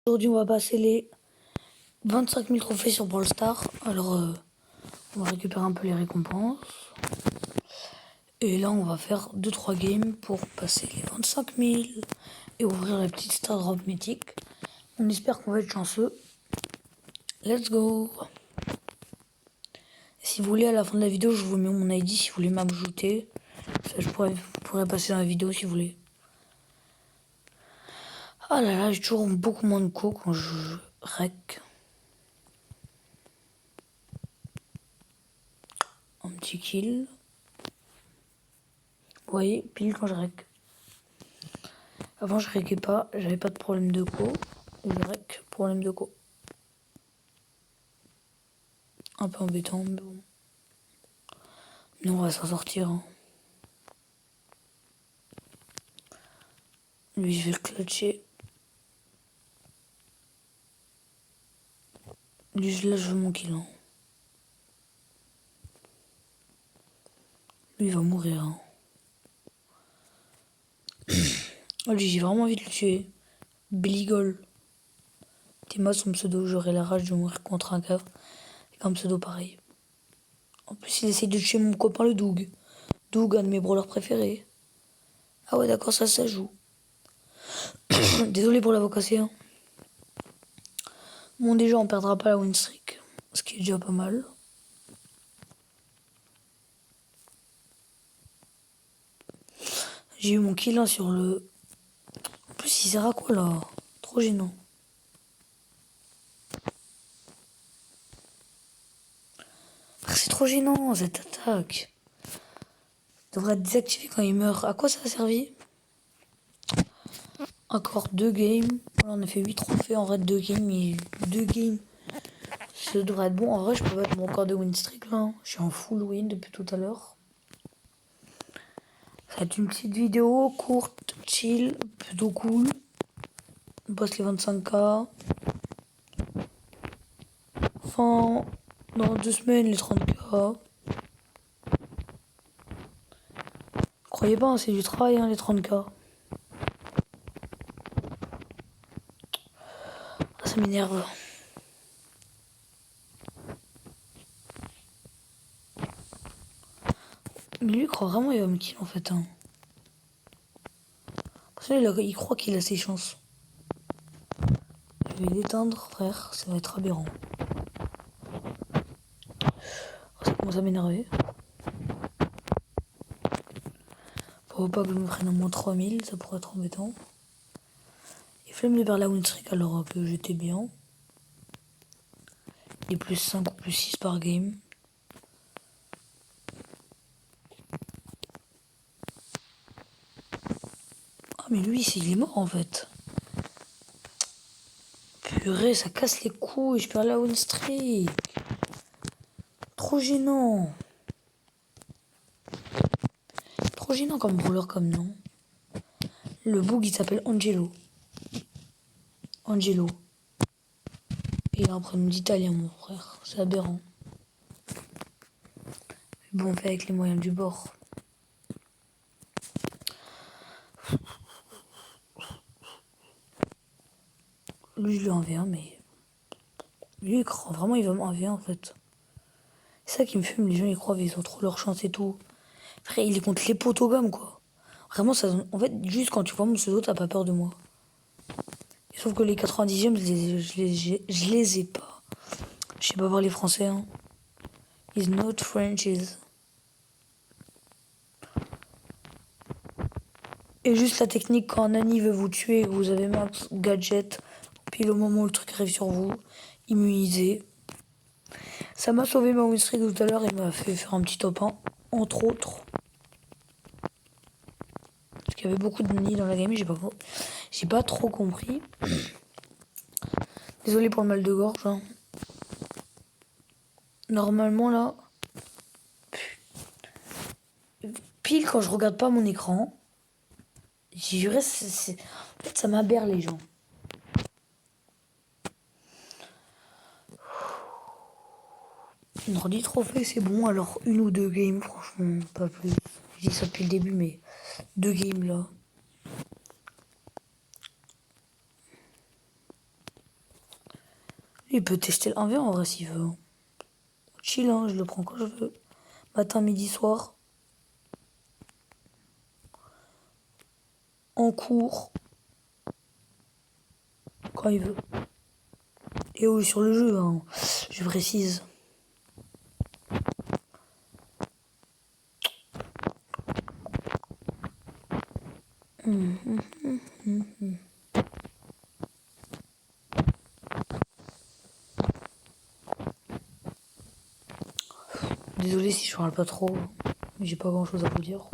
Aujourd'hui, on va passer les 25 000 trophées sur Brawl Stars. Alors, on va récupérer un peu les récompenses. Et là, on va faire 2-3 games pour passer les 25 000 et ouvrir la petite Star Drop mythique. On espère qu'on va être chanceux. Let's go! Si vous voulez, à la fin de la vidéo, je vous mets mon ID si vous voulez m'ajouter. Ça, je pourrais passer dans la vidéo si vous voulez. Ah là là, j'ai toujours beaucoup moins de coups quand je rec. Un petit kill. Vous voyez, pile quand je rec. Avant, je réquais pas, j'avais pas de problème de co. Je rec, problème de co. Un peu embêtant, mais bon. Mais on va s'en sortir. Hein. Lui, je vais le clutcher. Lui, là, je veux mon kill. Hein. Lui, il va mourir. Hein. Lui, j'ai vraiment envie de le tuer. Billy Gold. Théma, son pseudo, j'aurais la rage de mourir contre un cave. Avec un pseudo pareil. En plus, il essaie de tuer mon copain le Doug. Doug, un de mes brawlers préférés. Ah ouais, d'accord, ça joue. Désolé pour la vocation. Bon, déjà, on perdra pas la win streak. Ce qui est déjà pas mal. J'ai eu mon kill hein, sur le... En plus, il sert à quoi, là? Trop gênant. C'est trop gênant, cette attaque. Il devrait être désactivé quand il meurt. À quoi ça a servi? Encore 2 games. Voilà, on a fait 8 trophées. En vrai, 2 games. Mais 2 games. Ça devrait être bon. En vrai, je peux battre mon record de win streak, là. Je suis en full win depuis tout à l'heure. Ça va être une petite vidéo courte, chill, plutôt cool. On passe les 25K. Enfin, dans 2 semaines, les 30K. Croyez pas, hein, c'est du travail, hein, les 30K. Ah, ça m'énerve. Mais lui, il croit vraiment qu'il va me kill, en fait. Hein. Parce que il croit qu'il a ses chances. Je vais l'éteindre, frère. Ça va être aberrant. Ça commence à m'énerver. Faut pas que je me prenne au moins 3000, ça pourrait être embêtant. Et flemme de faire la win streak alors que j'étais bien. Et plus 5 ou plus 6 par game. Ah mais lui, il est mort en fait. Purée, ça casse les couilles, je perds la win streak. Trop gênant. Trop gênant comme brawler comme nom. Le boug il s'appelle Angelo. Angelo. Et il a un prénom d'italien mon frère. C'est aberrant. Mais bon, on fait avec les moyens du bord. Lui, je lui en V1, mais... Lui, il croit vraiment il va m'en V1 en fait. C'est ça qui me fume, les gens ils croient qu'ils ont trop leur chance et tout. Frère, il est contre les potogames quoi. Vraiment, ça, en fait, juste quand tu vois mon pseudo, t'as pas peur de moi. Sauf que les 90e, je les ai pas. Je sais pas parler français, hein. Is not Frenches. Et juste la technique, quand Nani veut vous tuer et que vous avez max gadget, puis le moment où le truc arrive sur vous, immunisé. Ça m'a sauvé ma win streak tout à l'heure et m'a fait faire un petit top 1, entre autres. Parce qu'il y avait beaucoup de Nani dans la game, j'ai pas trop compris. Désolé pour le mal de gorge. Hein. Normalement là, pile quand je regarde pas mon écran, j'ai juré, en fait ça m'aberre les gens. Une redit trophée c'est bon, alors 1 ou 2 games, franchement, pas plus. Je dis ça depuis le début, mais 2 games là. Il peut tester le 1v1 en vrai s'il veut. Chill, hein, je le prends quand je veux. Matin, midi, soir. En cours. Quand il veut. Et oui, sur le jeu, hein, je précise. Désolé si je parle pas trop, mais j'ai pas grand chose à vous dire.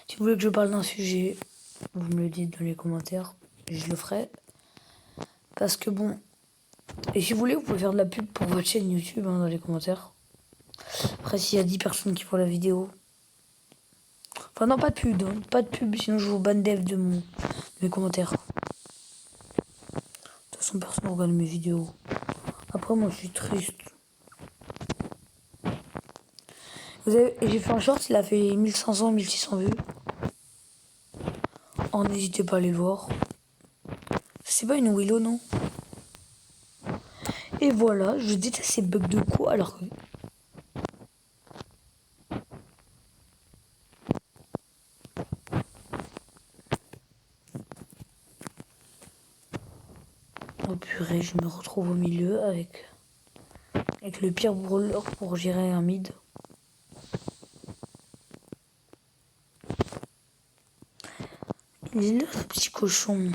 Si vous voulez que je parle d'un sujet, vous me le dites dans les commentaires, je le ferai. Parce que bon, et si vous voulez, vous pouvez faire de la pub pour votre chaîne YouTube hein, dans les commentaires. Après, s'il y a 10 personnes qui font la vidéo. Enfin, non, pas de pub, hein, pas de pub, sinon je vous banne dev de mes commentaires. De toute façon, personne ne regarde mes vidéos. Après, moi, je suis triste. J'ai fait un short, il a fait 1500, 1600 vues. Oh, n'hésitez pas à aller le voir. C'est pas une Willow, non? Et voilà, je déteste ces bugs de quoi alors que... Oh purée, je me retrouve au milieu avec le pire brawler pour gérer un mid. Il est là, ce petit cochon.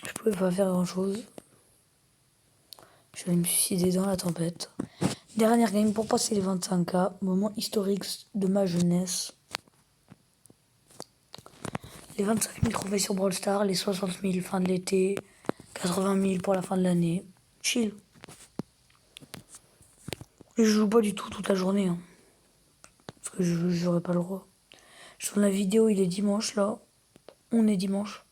Je pouvais pas faire grand chose. Je vais me suicider dans la tempête. Dernière game pour passer les 25K. Moment historique de ma jeunesse. Les 25 000 trophées sur Brawl Stars, les 60 000 fin de l'été, 80 000 pour la fin de l'année. Chill. Et je joue pas du tout toute la journée. Hein, parce que j'aurais pas le droit. Je tourne la vidéo, il est dimanche là. On est dimanche.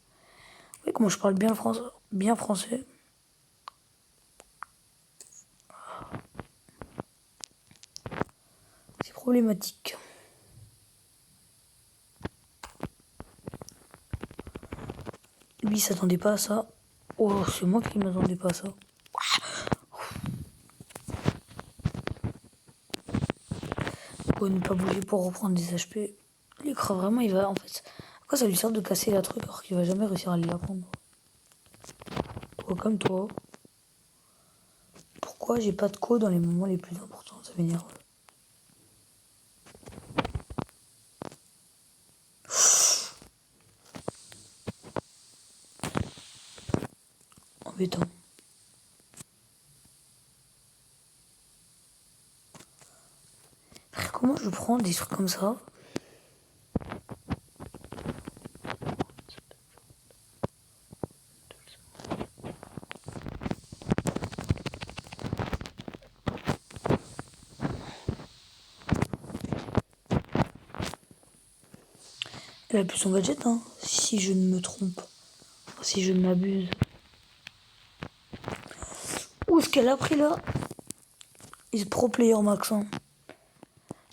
Vous voyez comment je parle bien français. C'est problématique. Lui, il s'attendait pas à ça. Oh, c'est moi qui m'attendais pas à ça. Faut ne pas bouger pour reprendre des HP. Lui, il croit vraiment, il va en fait. À quoi ça lui sert de casser la truc alors qu'il va jamais réussir à la prendre? Toi comme toi. Pourquoi j'ai pas de co dans les moments les plus importants? Ça m'énerve. Embêtant. Frère, comment je prends des trucs comme ça? Elle a plus son gadget, hein, si je ne me trompe. Si je ne m'abuse. Où est-ce qu'elle a pris là? Is pro player max. Hein.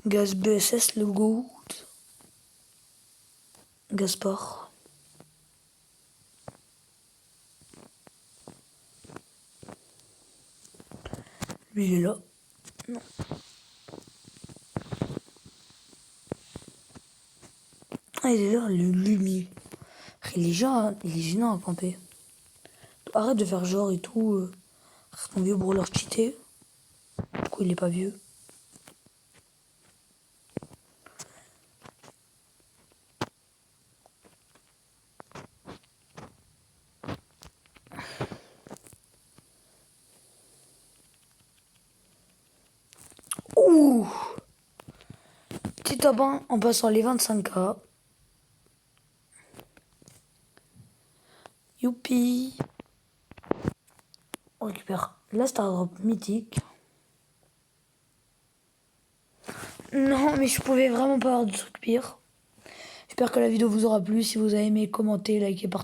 Gaz BSS, le go. Gaspard. Lui, il est là. Non. Ah, il est là, le Lumi. Il est gênant à camper. Arrête de faire genre et tout. Ton vieux brawler cheaté. Du coup, il est pas vieux. Ouh! Petit top 1 en passant les 25K. Youpi! On récupère la Star Drop mythique. Non, mais je pouvais vraiment pas avoir de truc pire. J'espère que la vidéo vous aura plu. Si vous avez aimé, commentez, likez, partagez.